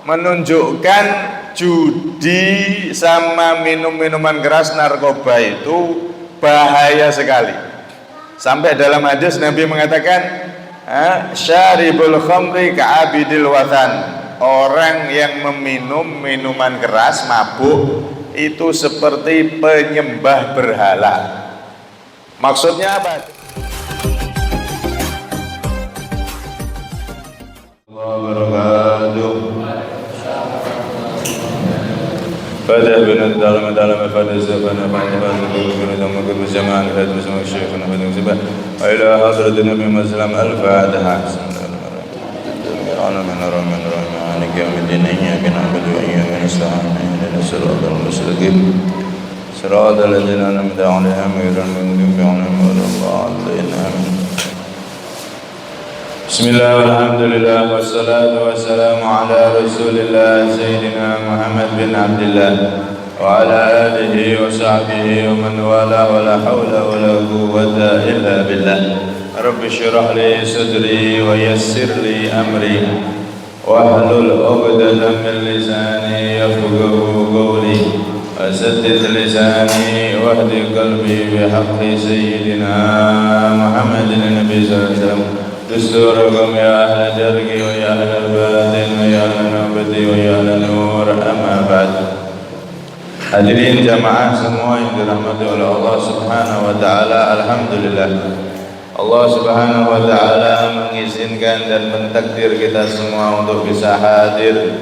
menunjukkan judi sama minuman keras, narkoba itu bahaya sekali. Sampai dalam hadis Nabi mengatakan, syaribul khamri ka'abidil wathan, orang yang meminum minuman keras, mabuk, itu seperti penyembah berhala. Maksudnya apa? Fatih bin dalam fatih sabana fatih bin dalam kutub zaman fatih bersama syekhna fatih sibah ila hadratin nabi sallam al-fatihah. Ana min maliki yawmiddin iyyaka na'budu wa iyyaka nasta'in ihdinas siratal mustaqim siratal ladzina an'amta 'alaihim ghairil maghdubi 'alaihim waladdallin. Bismillah walhamdulillah wassalatu wassalamu ala rasulillah Sayyidina Muhammad bin Abdullah wa ala alihi wa sahbihi wa man wala wa la hawla wa la quwwata illa billah. Rabbi syrah li sadri wa yassir li amri wa hlul 'uqdatam min lisani yafqahu qawli wa saddid lisani wa hdi qalbi bi haqqi Sayyidina Muhammadin nabi sallallahu alaihi wasallam. Dusturakum ya ahla dargi wa ya ahla batin wa ya ahla nabati wa ya ahla nur, amma ba'd. Hadirin jamaah semua yang dirahmati oleh Allah subhanahu wa ta'ala, alhamdulillah Allah subhanahu wa ta'ala mengizinkan dan mentakdir kita semua untuk bisa hadir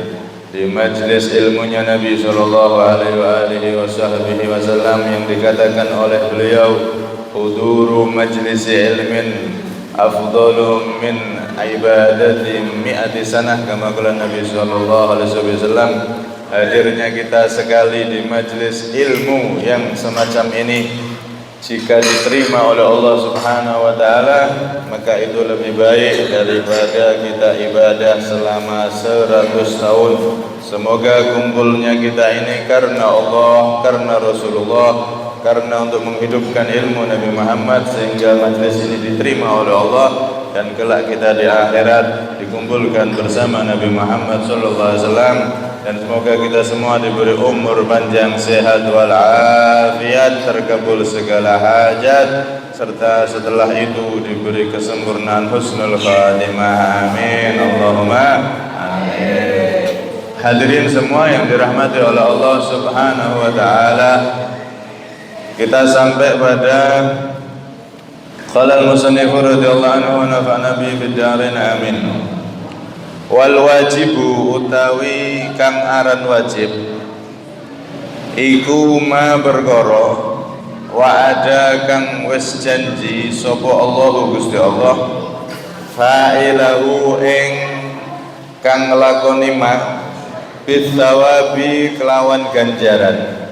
di majlis ilmunya Nabi sallallahu alaihi wasallam yang dikatakan oleh beliau, huduru majlis ilmin afdalu min ibadati mi'ati sanah, kama qala Nabi sallallahu alaihi wasallam. Hadirnya kita sekali di majlis ilmu yang semacam ini, jika diterima oleh Allah subhanahu wa ta'ala, maka itu lebih baik daripada kita ibadah selama 100 tahun. Semoga kumpulnya kita ini karena Allah, karena Rasulullah, karena untuk menghidupkan ilmu Nabi Muhammad, sehingga majlis ini diterima oleh Allah, dan kelak kita di akhirat dikumpulkan bersama Nabi Muhammad sallallahu alaihi wasallam. Dan semoga kita semua diberi umur panjang, sehat walafiat, terkabul segala hajat, serta setelah itu diberi kesempurnaan husnul khatimah. Amin Allahumma amin. Hadirin semua yang dirahmati oleh Allah subhanahu wa ta'ala, kita sampai pada qala al-musannif radhiyallahu anhu wa nafa'ana bi bid-darin amin. Wal wajibu utawi kang aran wajib iku ma perkara wa ada kang wis janji sapa Allah Gusti Allah fa'ilahu ing kang nglakoni ma bithawabi kelawan ganjaran,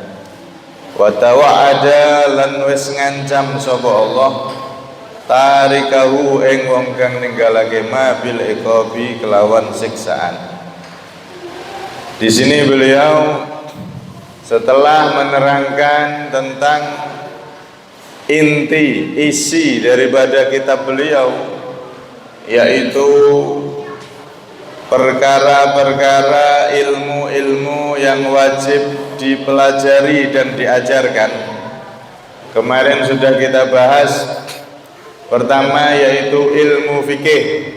wa tawa'ada lan wis ngancam sapa Allah tarikahu ing wong kang ninggalake ma bil iqabi kelawan siksaan. Di sini beliau setelah menerangkan tentang inti isi daripada kitab beliau, yaitu perkara-perkara ilmu-ilmu yang wajib dipelajari dan diajarkan. Kemarin sudah kita bahas. Pertama yaitu ilmu fikih,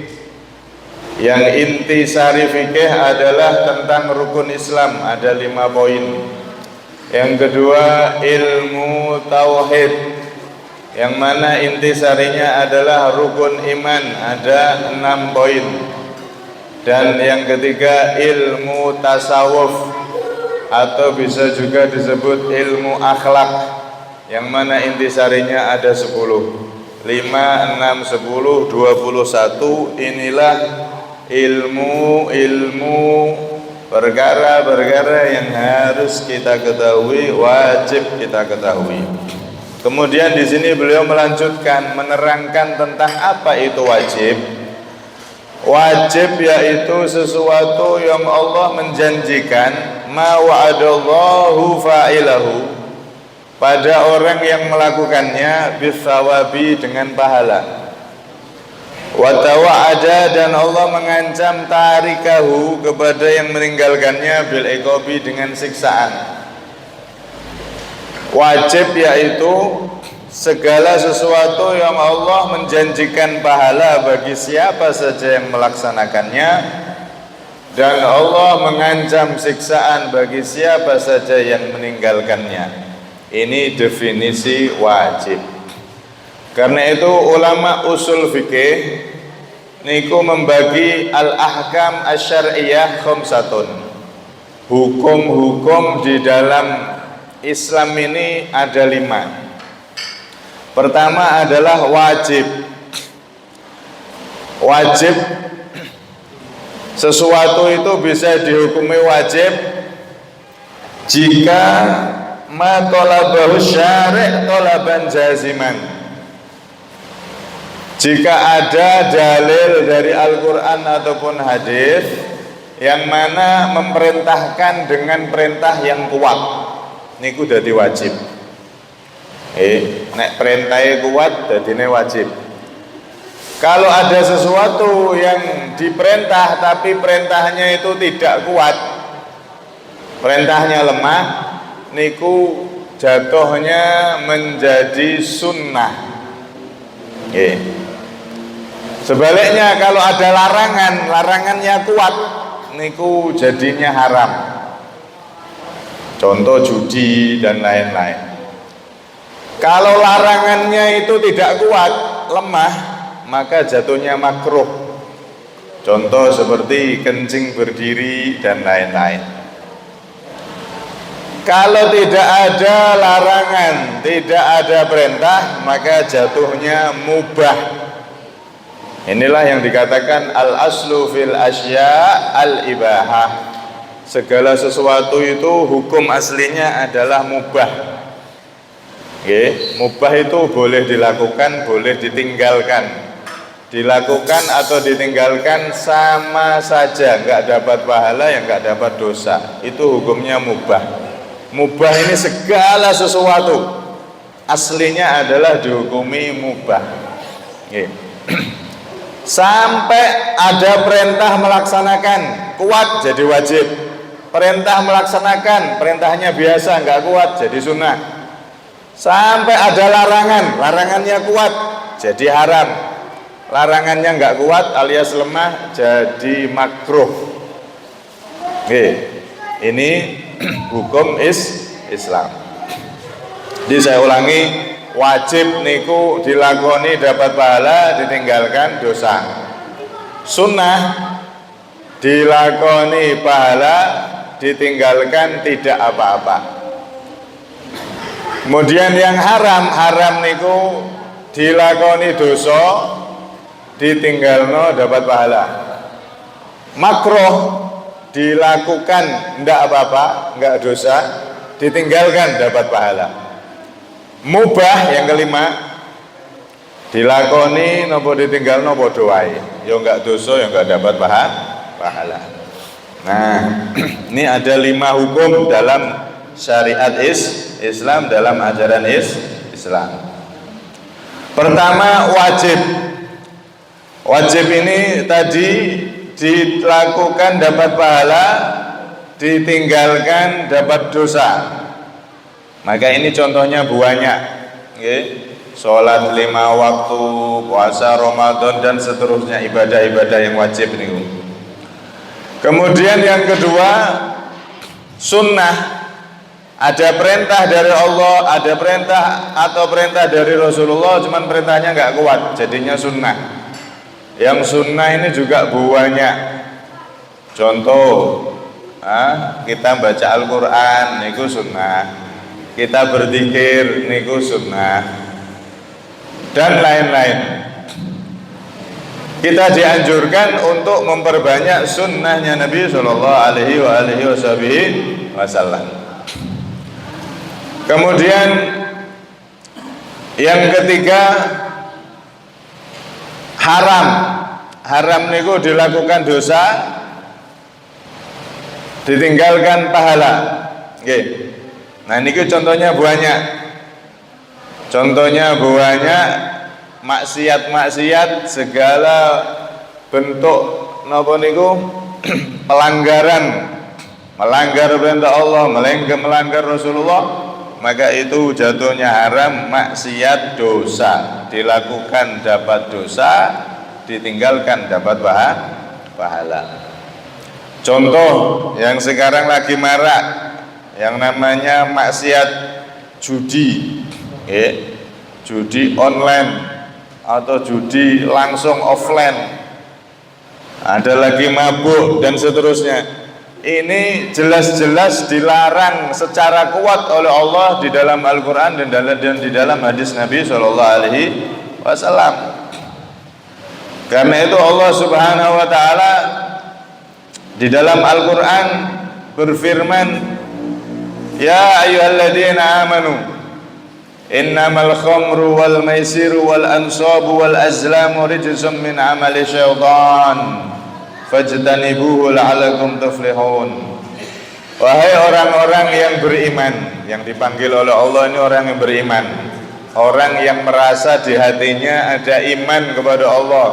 yang inti sari fikih adalah tentang rukun Islam, ada 5 poin. Yang kedua ilmu tauhid, yang mana inti sarinya adalah rukun iman, ada 6 poin. Dan yang ketiga ilmu tasawuf, atau bisa juga disebut ilmu akhlak, yang mana inti sarinya ada 10. 5, 6, 10, 21. Inilah ilmu perkara-perkara yang harus kita ketahui, wajib kita ketahui. Kemudian di sini beliau melanjutkan menerangkan tentang apa itu wajib. Wajib yaitu sesuatu yang Allah menjanjikan, ma wa'adallahu fa'ilahu, pada orang yang melakukannya bisawabi dengan pahala. Wa tawa'ada, dan Allah mengancam tarikahu, kepada yang meninggalkannya, bil iqabi, dengan siksaan. Wajib yaitu segala sesuatu yang Allah menjanjikan pahala bagi siapa saja yang melaksanakannya, dan Allah mengancam siksaan bagi siapa saja yang meninggalkannya. Ini definisi wajib. Karena itu ulama usul fikih niku membagi al-ahkam asy-syar'iyyah khamsatun. Hukum-hukum di dalam Islam ini ada 5. Pertama adalah wajib. Wajib, sesuatu itu bisa dihukumi wajib jika ma talabahu syari' talaban jaziman. Jika ada dalil dari Al-Quran ataupun hadis yang mana memerintahkan dengan perintah yang kuat, niku dadi wajib. Nek perintahnya kuat dadine wajib. Kalau ada sesuatu yang diperintah tapi perintahnya itu tidak kuat, perintahnya lemah, niku jatuhnya menjadi sunnah. Sebaliknya kalau ada larangan, larangannya kuat, niku jadinya haram. Contoh judi dan lain-lain. Kalau larangannya itu tidak kuat, lemah, maka jatuhnya makruh. Contoh seperti kencing berdiri dan lain-lain. Kalau tidak ada larangan, tidak ada perintah, maka jatuhnya mubah. Inilah yang dikatakan al-aslu fil asya al-ibahah. Segala sesuatu itu hukum aslinya adalah mubah. Mubah itu boleh dilakukan, boleh ditinggalkan. Dilakukan atau ditinggalkan sama saja, enggak dapat pahala, yang enggak dapat dosa. Itu hukumnya mubah. Mubah ini segala sesuatu aslinya adalah dihukumi mubah. Sampai ada perintah melaksanakan, kuat jadi wajib. Perintah melaksanakan, perintahnya biasa enggak kuat jadi sunnah. Sampai ada larangan, larangannya kuat jadi haram. Larangannya enggak kuat alias lemah jadi makruh. Ini hukum Islam. Jadi saya ulangi, wajib niku dilakoni dapat pahala, ditinggalkan dosa. Sunnah dilakoni pahala, ditinggalkan tidak apa-apa. Kemudian yang haram, haram niku dilakoni dosa, ditinggalno dapat pahala. Makruh dilakukan ndak apa-apa, enggak dosa, ditinggalkan dapat pahala. Mubah yang kelima, dilakoni nopo ditinggalno padha wae, ya enggak dosa, ya enggak dapat pahala. Nah, ini ada 5 hukum dalam syariat Islam, dalam ajaran Islam. Pertama, wajib. Wajib ini tadi dilakukan dapat pahala, ditinggalkan dapat dosa. Maka ini contohnya banyak, sholat 5 waktu, puasa Ramadan dan seterusnya, ibadah-ibadah yang wajib nih. Kemudian yang kedua, sunnah. Ada perintah dari Allah, ada perintah atau perintah dari Rasulullah, cuman perintahnya nggak kuat, jadinya sunnah. Yang sunnah ini juga banyak. Contoh, kita baca Al-Quran, niku sunnah. Kita berzikir, niku sunnah. Dan lain-lain. Kita dianjurkan untuk memperbanyak sunnahnya Nabi Sallallahu Alaihi Wasallam. Kemudian yang ketiga, haram. Haram niku dilakukan dosa, ditinggalkan pahala. Nah niku contohnya banyak. Contohnya banyak maksiat-maksiat, segala bentuk napa niku pelanggaran, melanggar perintah Allah, melanggar Rasulullah, maka itu jatuhnya haram, maksiat, dosa. Dilakukan dapat dosa, ditinggalkan dapat pahala. Contoh yang sekarang lagi marak yang namanya maksiat judi, judi online atau judi langsung offline. Ada lagi mabuk dan seterusnya. Ini jelas-jelas dilarang secara kuat oleh Allah di dalam Al-Quran dan di dalam hadis Nabi SAW. Karena itu Allah Subhanahu Wa Taala di dalam Al-Quran berfirman, ya ayyuhalladzina amanu innamal khamru wal maisiru wal ansabu wal azlamu rijsum min amali syaitan fajtanibuhu la'alakum tuflihun. Wahai orang-orang yang beriman, yang dipanggil oleh Allah ini orang yang beriman, orang yang merasa di hatinya ada iman kepada Allah,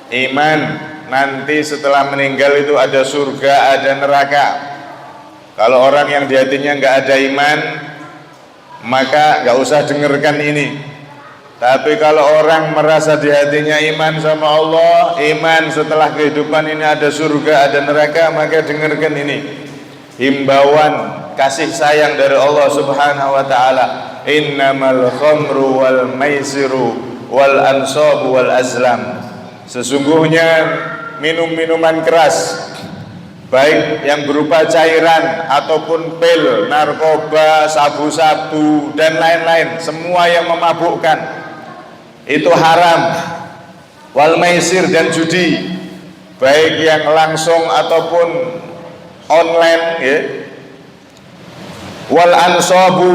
iman nanti setelah meninggal itu ada surga, ada neraka. Kalau orang yang di hatinya nggak ada iman, maka nggak usah dengarkan ini. Tapi kalau orang merasa di hatinya iman sama Allah, iman setelah kehidupan ini ada surga, ada neraka, maka dengarkan ini. Himbauan kasih sayang dari Allah Subhanahu Wa Taala. Innamal khamru wal maisiru wal ansabu wal azlam. Sesungguhnya minum-minuman keras, baik yang berupa cairan ataupun pil, narkoba, sabu-sabu dan lain-lain, semua yang memabukkan itu haram. Wal maisir dan judi, baik yang langsung ataupun online, wal ansabu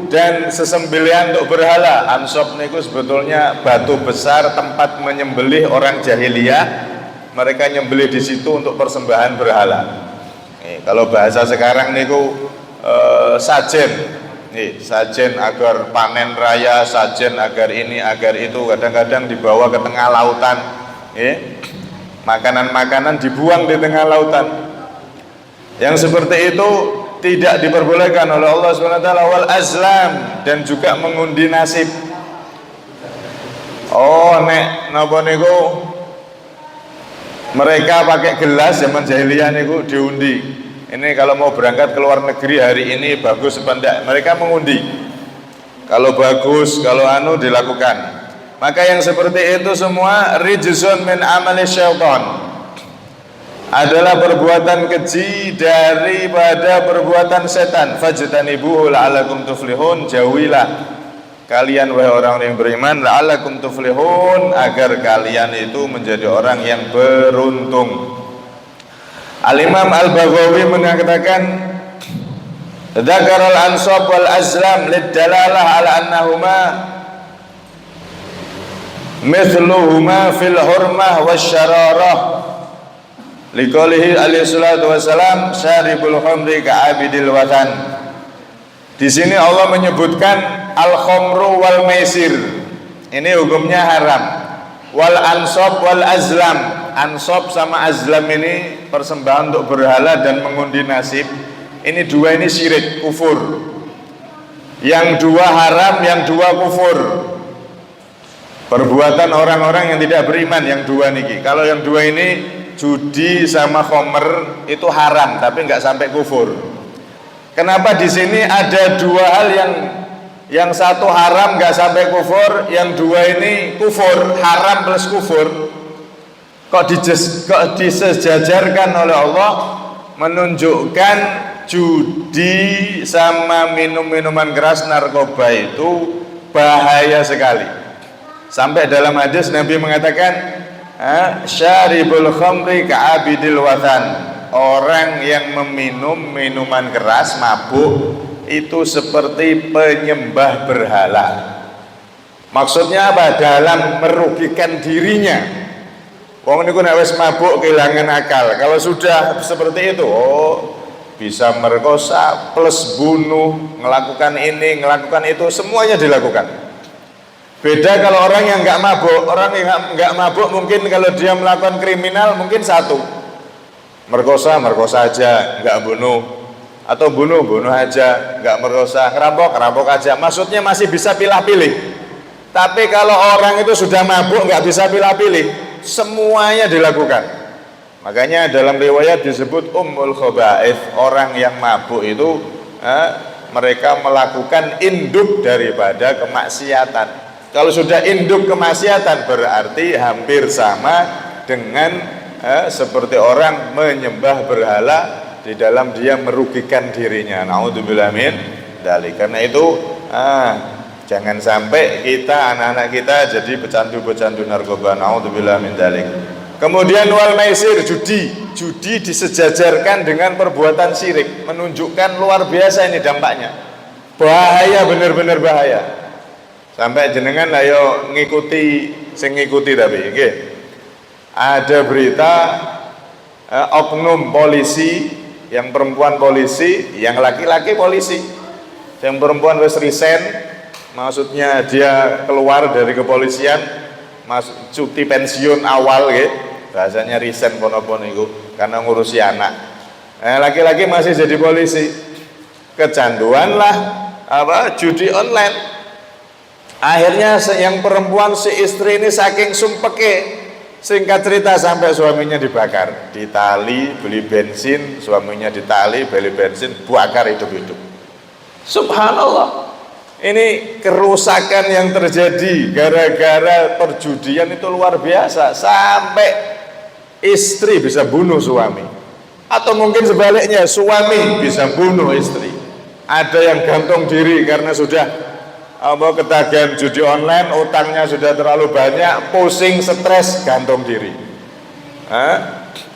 dan sesembelihan untuk berhala. Ansab niku sebetulnya batu besar tempat menyembelih orang jahiliyah. Mereka nyembelih di situ untuk persembahan berhala. Kalau bahasa sekarang niku sajen. Sajen agar panen raya, sajen agar ini, agar itu. Kadang-kadang dibawa ke tengah lautan. Makanan-makanan dibuang di tengah lautan. Yang seperti itu tidak diperbolehkan oleh Allah SWT. Wal azlam, dan juga mengundi nasib. Nek napa niku mereka pakai gelas zaman jahiliyah niku diundi. Ini kalau mau berangkat ke luar negeri hari ini bagus apa enggak? Mereka mengundi. Kalau bagus, kalau dilakukan. Maka yang seperti itu semua rijsun min amali syaitan. Adalah perbuatan keji daripada perbuatan setan. Fajtanibuhu la'alakum tuflihun. Jauhilah kalian wahai orang yang beriman, la'alakum tuflihun, agar kalian itu menjadi orang yang beruntung. Al-Imam Al-Baghawi mengatakan, dzakara al-ansab wal azlam lidalalah ala annahuma mithluhuma fil hurmah wasyararah. Liqaulihi alaihi salatu wassalam syaribul khamri ka'abidil watan. Di sini Allah menyebutkan al-khamru wal maisir. Ini hukumnya haram. Wal ansab wal azlam. Ansab sama azlam ini persembahan untuk berhala dan mengundi nasib. Ini dua ini syirik, kufur. Yang dua haram, yang dua kufur. Perbuatan orang-orang yang tidak beriman yang dua niki. Kalau yang dua ini judi sama khamr itu haram tapi nggak sampai kufur. Kenapa di sini ada dua hal yang satu haram nggak sampai kufur, yang dua ini kufur, haram plus kufur. Kok disejajarkan oleh Allah, menunjukkan judi sama minum-minuman keras, narkoba itu bahaya sekali. Sampai dalam hadis Nabi mengatakan, syaribul khamri ka'abidil watan. Orang yang meminum minuman keras, mabuk, itu seperti penyembah berhala. Maksudnya apa? Dalam merugikan dirinya. Wong niku nek wis mabuk kehilangan akal. Kalau sudah seperti itu, bisa merkosa plus bunuh, melakukan ini, melakukan itu, semuanya dilakukan. Beda kalau orang yang nggak mabuk. Orang yang nggak mabuk mungkin kalau dia melakukan kriminal mungkin satu, merkosa aja, nggak bunuh, atau bunuh aja, nggak merkosa, ngerampok aja. Maksudnya masih bisa pilih-pilih. Tapi kalau orang itu sudah mabuk nggak bisa pilih-pilih, semuanya dilakukan. Makanya dalam riwayat disebut ummul khaba'ith, orang yang mabuk itu mereka melakukan induk daripada kemaksiatan. Kalau sudah induk kemaksiatan berarti hampir sama dengan seperti orang menyembah berhala di dalam dia merugikan dirinya. Naudzubillah min dzalik. Karena itu jangan sampai kita, anak-anak kita jadi pecandu-pecandu narkoba. Naudzubillah min dzalik. Kemudian wal maisir, judi disejajarkan dengan perbuatan syirik, menunjukkan luar biasa ini dampaknya. Bahaya, benar-benar bahaya. Sampai jenengan ayo ngikuti, tapi nggih. Ada berita oknum polisi, yang perempuan polisi, yang laki-laki polisi. Yang perempuan wis resign, maksudnya dia keluar dari kepolisian, cuti pensiun awal nggih. Bahasanya resign pono-pono iku karena ngurusi anak. Laki-laki masih jadi polisi. Kecanduan lah judi online. Akhirnya yang perempuan si istri ini saking sumpeke, singkat cerita sampai suaminya dibakar, ditali, beli bensin, suaminya ditali, beli bensin, bakar hidup-hidup. Subhanallah. Ini kerusakan yang terjadi gara-gara perjudian itu luar biasa, sampai istri bisa bunuh suami, atau mungkin sebaliknya suami bisa bunuh istri. Ada yang gantung diri karena sudah ketagihan judi online, utangnya sudah terlalu banyak, pusing, stres, gantung diri.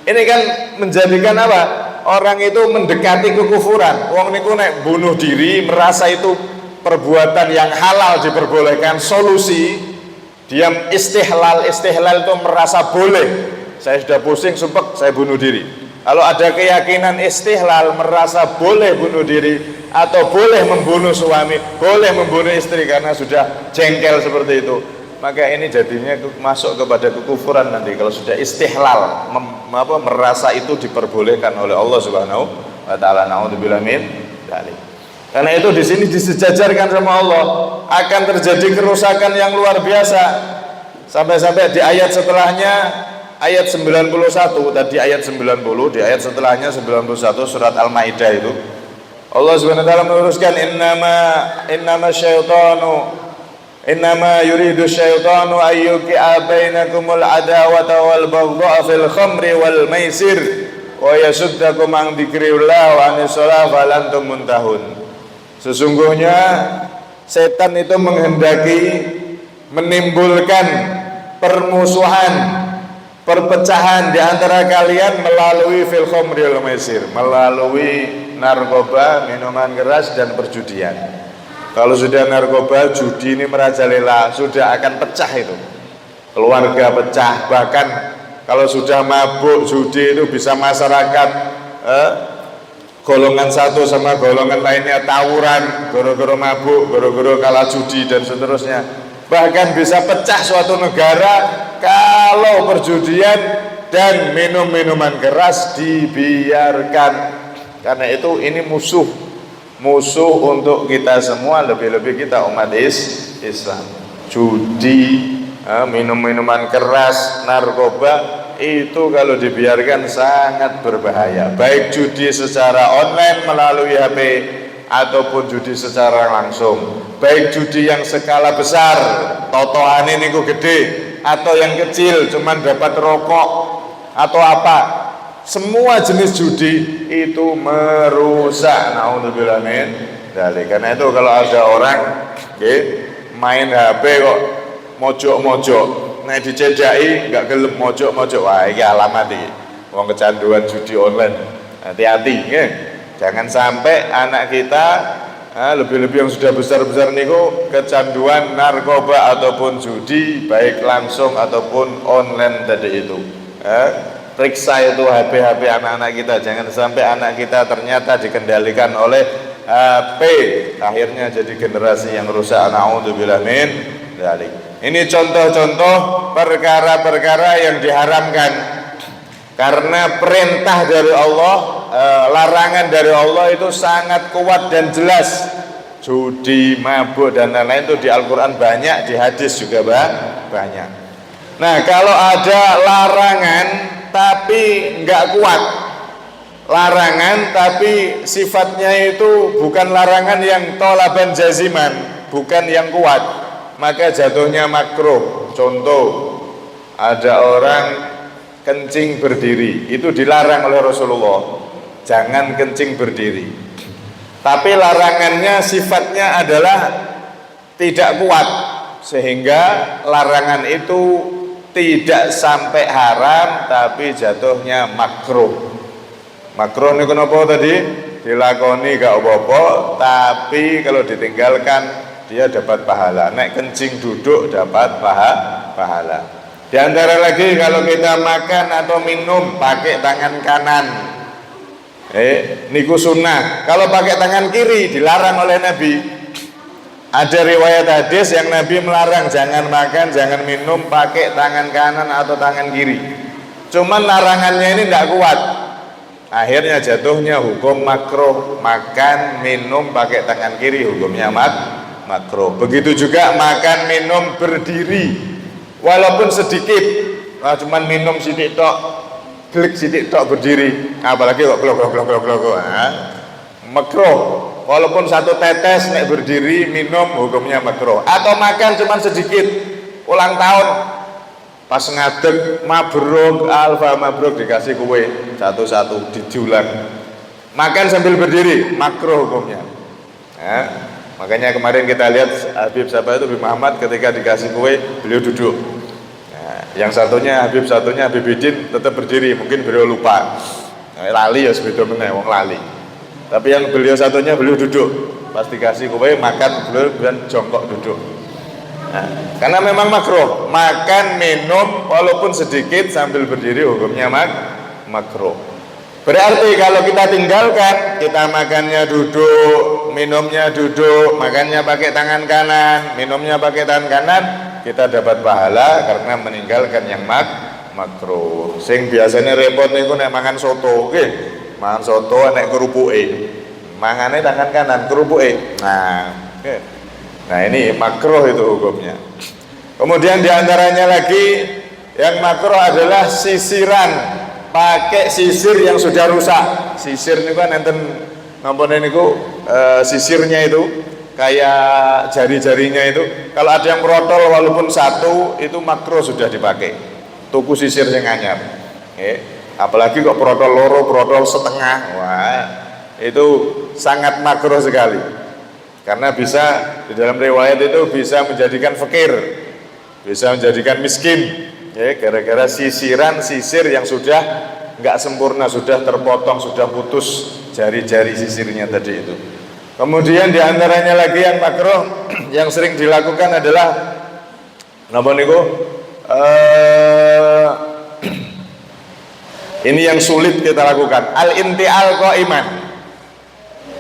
Ini kan menjadikan apa? Orang itu mendekati kekufuran. Wong niku nek bunuh diri merasa itu perbuatan yang halal diperbolehkan. Solusi dia istihlal itu merasa boleh. Saya sudah pusing, sumpek, saya bunuh diri. Kalau ada keyakinan istihlal, merasa boleh bunuh diri atau boleh membunuh suami, boleh membunuh istri karena sudah jengkel seperti itu, maka ini jadinya masuk kepada kekufuran nanti kalau sudah istihlal, merasa itu diperbolehkan oleh Allah Subhanahu wa taala. Naudzubillah min dzalik. Karena itu di sini disejajarkan sama Allah akan terjadi kerusakan yang luar biasa. Sampai-sampai di ayat setelahnya, ayat 91, tadi ayat 90, di ayat setelahnya 91 surat Al-Maidah itu Allah Subhanahu wa taala meluruskan innama yuridu syaitanu ayyuqi'a bainakumul adawata wal baghdha'a fil khamri wal maisir wa yasuddakum an dzikrillah wa anis shalah falantum muntahun. Sesungguhnya setan itu menghendaki menimbulkan permusuhan, perpecahan di antara kalian melalui fil khamri wal maisir, melalui narkoba, minuman keras dan perjudian. Kalau sudah narkoba, judi ini merajalela, sudah akan pecah itu. Keluarga pecah, bahkan kalau sudah mabuk judi itu bisa masyarakat golongan satu sama golongan lainnya tawuran, goro-goro mabuk, goro-goro kalah judi dan seterusnya. Bahkan bisa pecah suatu negara kalau perjudian dan minum-minuman keras dibiarkan. Karena itu ini musuh untuk kita semua, lebih-lebih kita umat Islam. Judi, minum-minuman keras, narkoba itu kalau dibiarkan sangat berbahaya. Baik judi secara online melalui HP ataupun judi secara langsung. Baik judi yang skala besar, totoan ini gede, atau yang kecil cuman dapat rokok atau apa. Semua jenis judi itu merusak. Naudzubillah min dzalik. Karena itu kalau ada orang main HP kok mojok-mojok, nek dicedhaki enggak gelem mojok-mojok, wah iki alamat iki wong kecanduan judi online. Hati-hati nggih. Jangan sampai anak kita lebih-lebih yang sudah besar-besar niku kecanduan narkoba ataupun judi, baik langsung ataupun online tadi itu. Periksa itu HP anak-anak kita, jangan sampai anak kita ternyata dikendalikan oleh HP, akhirnya jadi generasi yang rusak. Naudzubillah min Ini contoh-contoh perkara-perkara yang diharamkan karena perintah dari Allah, larangan dari Allah itu sangat kuat dan jelas. Judi, mabuk dan lain-lain itu di Al-Quran banyak, di hadis juga banyak. Nah, kalau ada larangan tapi nggak kuat, larangan tapi sifatnya itu bukan larangan yang tolaban jaziman, bukan yang kuat, maka jatuhnya makruh. Contoh, ada orang kencing berdiri, itu dilarang oleh Rasulullah, jangan kencing berdiri. Tapi larangannya sifatnya adalah tidak kuat, sehingga larangan itu tidak sampai haram tapi jatuhnya makruh. Makruh ini kenapa tadi? Dilakoni gak apa-apa, tapi kalau ditinggalkan dia dapat pahala. Nek kencing duduk dapat pahala. Di antara lagi kalau kita makan atau minum pakai tangan kanan, niku sunnah. Kalau pakai tangan kiri dilarang oleh Nabi. Ada riwayat hadis yang Nabi melarang jangan makan, jangan minum pakai tangan kanan atau tangan kiri. Cuman larangannya ini tidak kuat. Akhirnya jatuhnya hukum makruh. Makan, minum pakai tangan kiri hukumnya makruh. Begitu juga makan, minum berdiri, walaupun sedikit. Cuman minum sedikit tok, klik sidik tok berdiri, apalagi kok glok makruh. Walaupun satu tetes nek berdiri minum hukumnya makruh. Atau makan cuman sedikit, ulang tahun pas ngadeg mabruk, alfa mabruk dikasih kue satu-satu dijulang, makan sambil berdiri makruh hukumnya. Makanya kemarin kita lihat Habib siapa itu, Habib Muhammad, ketika dikasih kue beliau duduk. Yang satunya Habib, satunya Habib Idin tetap berdiri, mungkin beliau lupa, lali ya sebeda meneh wong lali. Tapi yang beliau satunya beliau duduk, pas dikasih kue makan beliau jongkok duduk. Karena memang makruh makan minum walaupun sedikit sambil berdiri hukumnya makruh. Berarti kalau kita tinggalkan, kita makannya duduk, minumnya duduk, makannya pakai tangan kanan, minumnya pakai tangan kanan, kita dapat pahala karena meninggalkan yang makruh. Sing biasanya repot niku nek mangan soto, mangan soto nek kerupuke, mangane tangan kanan kerupuke. Nah ini makruh itu hukumnya. Kemudian diantaranya lagi yang makruh adalah sisiran, pakai sisir yang sudah rusak. Sisir ini kan enten ngampun niku sisirnya itu kayak jari-jarinya itu, kalau ada yang protol walaupun satu itu makruh sudah dipakai. Tuku sisir yang anyar. Apalagi kok protol loro, protol setengah, wah itu sangat makruh sekali. Karena bisa di dalam riwayat itu bisa menjadikan fakir, bisa menjadikan miskin, gara-gara sisir yang sudah nggak sempurna, sudah terpotong, sudah putus jari-jari sisirnya tadi itu. Kemudian diantaranya lagi yang makruh yang sering dilakukan adalah napa niku? Ini yang sulit kita lakukan, al-intial qaiman.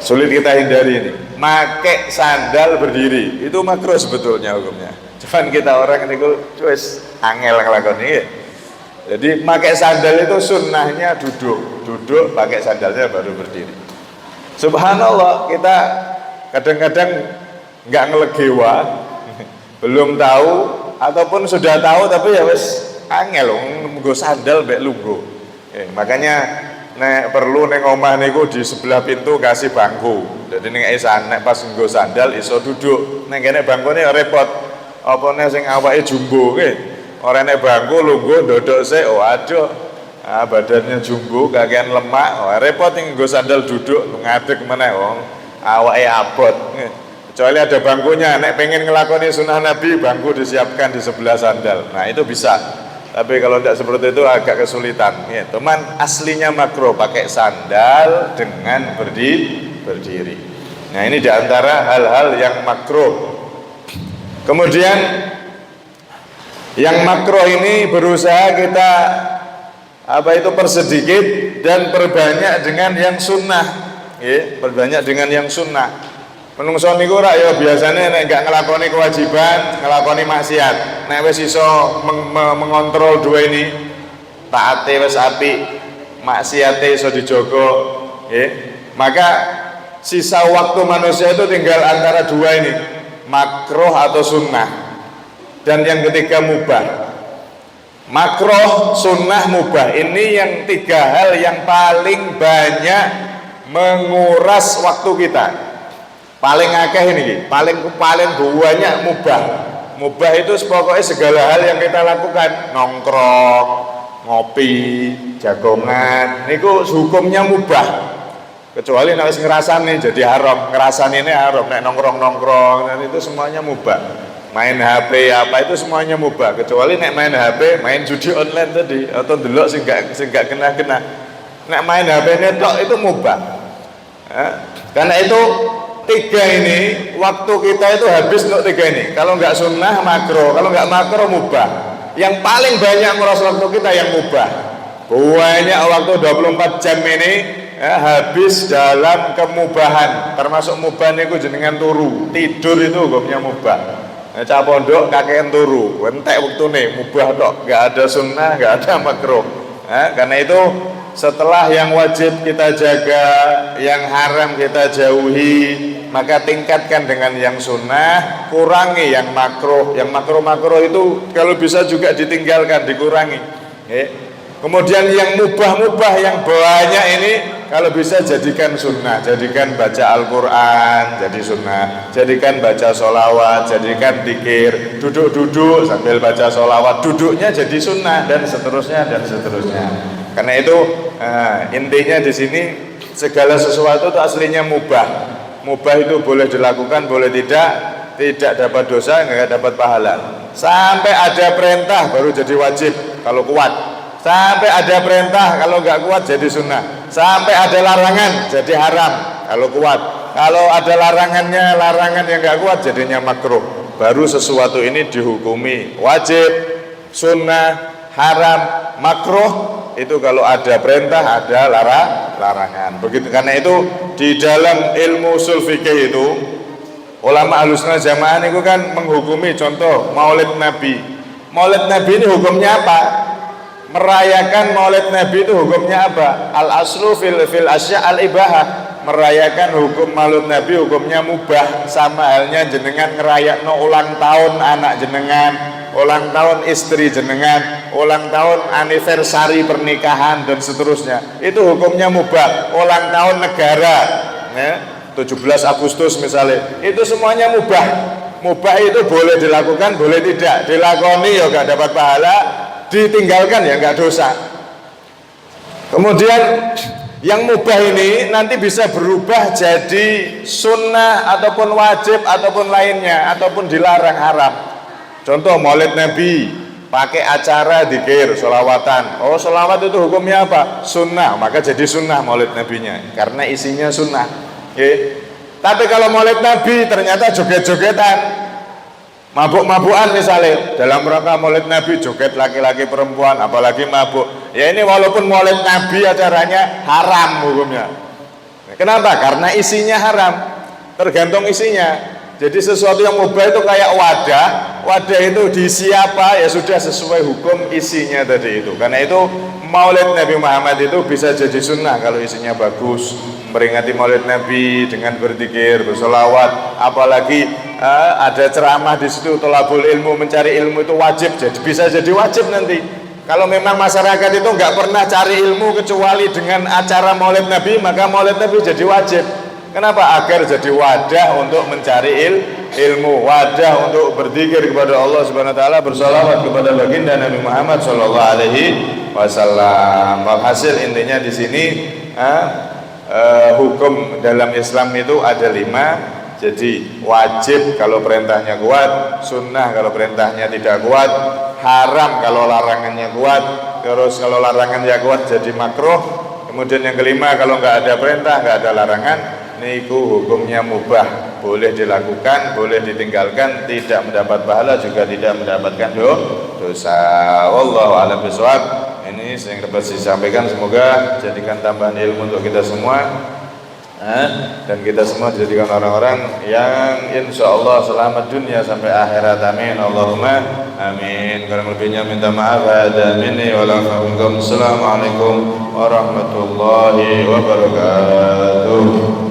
Sulit kita hindari ini. Make sandal berdiri itu makruh sebetulnya hukumnya. Cuman kita orang ini wis angel nglakoni. Jadi pakai sandal itu sunnahnya duduk pakai sandalnya baru berdiri. Subhanallah, kita kadang-kadang nggak ngelegewa, belum tahu ataupun sudah tahu tapi ya wis angel nggo sandal mek lungguh. Makanya nek perlu ning omah niku di sebelah pintu kasih bangku. Jadi ning nek pas nggo sandal iso duduk. Ning kene bangkune repot. Apa nek sing awake jumbo ora nek bangku lungguh ndodok sik, waduh. Badannya jumbo, kakean lemak, repot ning nggo sandal duduk ngadeg meneh wong awake abot. Kecuali ada bangkunya, nek pengen ngelakoni sunnah Nabi, bangku disiapkan di sebelah sandal. Nah, itu bisa. Tapi kalau tidak seperti itu agak kesulitan. Teman, aslinya makruh pakai sandal dengan berdiri. Nah, ini diantara hal-hal yang makruh. Kemudian yang makruh ini berusaha kita persedikit dan perbanyak dengan yang sunnah. Perbanyak dengan yang sunnah. Menungso niku ora ya biasane nek gak nglakoni kewajiban, nglakoni maksiat. Nek wis iso mengontrol dua ini, taate wis apik, maksiate iso dijogo, nggih. Maka sisa waktu manusia itu tinggal antara dua ini, makruh atau sunnah. Dan yang ketiga mubah. Makruh, sunnah, mubah. Ini yang tiga hal yang paling banyak menguras waktu kita. Paling akeh ini, paling banyak mubah. Mubah itu pokoknya segala hal yang kita lakukan, nongkrong, ngopi, jagongan, niku hukumnya mubah. Kecuali nek wis ngrasani jadi haram, ngrasani ini haram, nek nongkrong dan itu semuanya mubah. Main HP apa itu semuanya mubah, kecuali nek main HP, main judi online tadi atau delok sing gak kena. Nek main HP netok itu mubah. Karena itu tiga ini waktu kita itu habis untuk tiga ini. Kalau nggak sunnah makruh, kalau nggak makruh mubah. Yang paling banyak nguras waktu kita yang mubah. Banyak waktu 24 jam ini habis dalam kemubahan. Termasuk mubah niku jenengan turu. Tidur itu hukumnya mubah. Cah pondok kakean turu, entek waktune mubah tok, nggak ada sunnah, nggak ada makruh. Karena itu setelah yang wajib kita jaga, yang haram kita jauhi, maka tingkatkan dengan yang sunnah, kurangi yang makruh. Yang makruh itu kalau bisa juga ditinggalkan, dikurangi. Kemudian yang mubah-mubah yang banyak ini kalau bisa jadikan sunnah, jadikan baca Al-Quran jadi sunnah, jadikan baca sholawat, jadikan dzikir, duduk-duduk sambil baca sholawat, duduknya jadi sunnah dan seterusnya. Karena itu intinya di sini segala sesuatu itu aslinya mubah. Mubah itu boleh dilakukan, boleh tidak dapat dosa, nggak dapat pahala. Sampai ada perintah baru jadi wajib kalau kuat. Sampai ada perintah kalau nggak kuat jadi sunnah. Sampai ada larangan jadi haram kalau kuat. Kalau ada larangan yang nggak kuat jadinya makruh. Baru sesuatu ini dihukumi wajib, sunnah, haram, makruh. Itu kalau ada perintah, ada larangan. Begitu. Karena itu di dalam ilmu ushul fikih itu ulama Ahlussunnah Jamaah itu kan menghukumi contoh Maulid Nabi. Maulid Nabi ini hukumnya apa? Merayakan Maulid Nabi itu hukumnya apa? Al aslu fil asya al ibahah. Merayakan hukum Maulid Nabi hukumnya mubah. Sama halnya jenengan ngerayakno ulang tahun anak jenengan, ulang tahun istri jenengan, ulang tahun anniversary pernikahan dan seterusnya. Itu hukumnya mubah. Ulang tahun negara, 17 Agustus misalnya, itu semuanya mubah. Mubah itu boleh dilakukan, boleh tidak. Dilakoni ya gak dapat pahala, ditinggalkan ya nggak dosa. Kemudian yang mubah ini nanti bisa berubah jadi sunnah ataupun wajib ataupun lainnya ataupun dilarang haram. Contoh Maulid Nabi pakai acara dzikir, sholawatan. Oh sholawat itu hukumnya apa? Sunnah, maka jadi sunnah Maulid Nabinya karena isinya sunnah. Tapi kalau Maulid Nabi ternyata joget-jogetan, mabuk-mabukan misalnya dalam rangka Maulid Nabi, joget laki-laki perempuan apalagi mabuk, ya ini walaupun Maulid Nabi acaranya haram hukumnya. Kenapa? Karena isinya haram, tergantung isinya. Jadi sesuatu yang mubah itu kayak wadah itu diisi apa ya sudah sesuai hukum isinya tadi itu. Karena itu Maulid Nabi Muhammad itu bisa jadi sunnah kalau isinya bagus, memperingati Maulid Nabi dengan berzikir, bersolawat, apalagi ada ceramah di situ, thalabul ilmu, mencari ilmu itu wajib, jadi bisa jadi wajib nanti. Kalau memang masyarakat itu nggak pernah cari ilmu kecuali dengan acara Maulid Nabi, maka Maulid Nabi jadi wajib. Kenapa? Agar jadi wadah untuk mencari ilmu, wadah untuk berzikir kepada Allah Subhanahu wa taala, bersolawat kepada baginda Nabi Muhammad sallallahu alaihi wasallam. Hasil intinya di sini hukum dalam Islam itu ada 5. Jadi wajib kalau perintahnya kuat, sunnah kalau perintahnya tidak kuat, haram kalau larangannya kuat, terus kalau larangannya kuat jadi makruh. Kemudian yang kelima kalau nggak ada perintah, nggak ada larangan, niku hukumnya mubah, boleh dilakukan, boleh ditinggalkan, tidak mendapat pahala juga tidak mendapatkan dosa. Wallahu a'lam bishawab. Ini yang dapat disampaikan, semoga jadikan tambahan ilmu untuk kita semua. dan kita semua dijadikan orang-orang yang insya Allah selamat dunia sampai akhirat. Amin Allahumma amin. Kurang lebihnya minta maaf. Hada minni wa lakum. Assalamualaikum warahmatullahi wabarakatuh.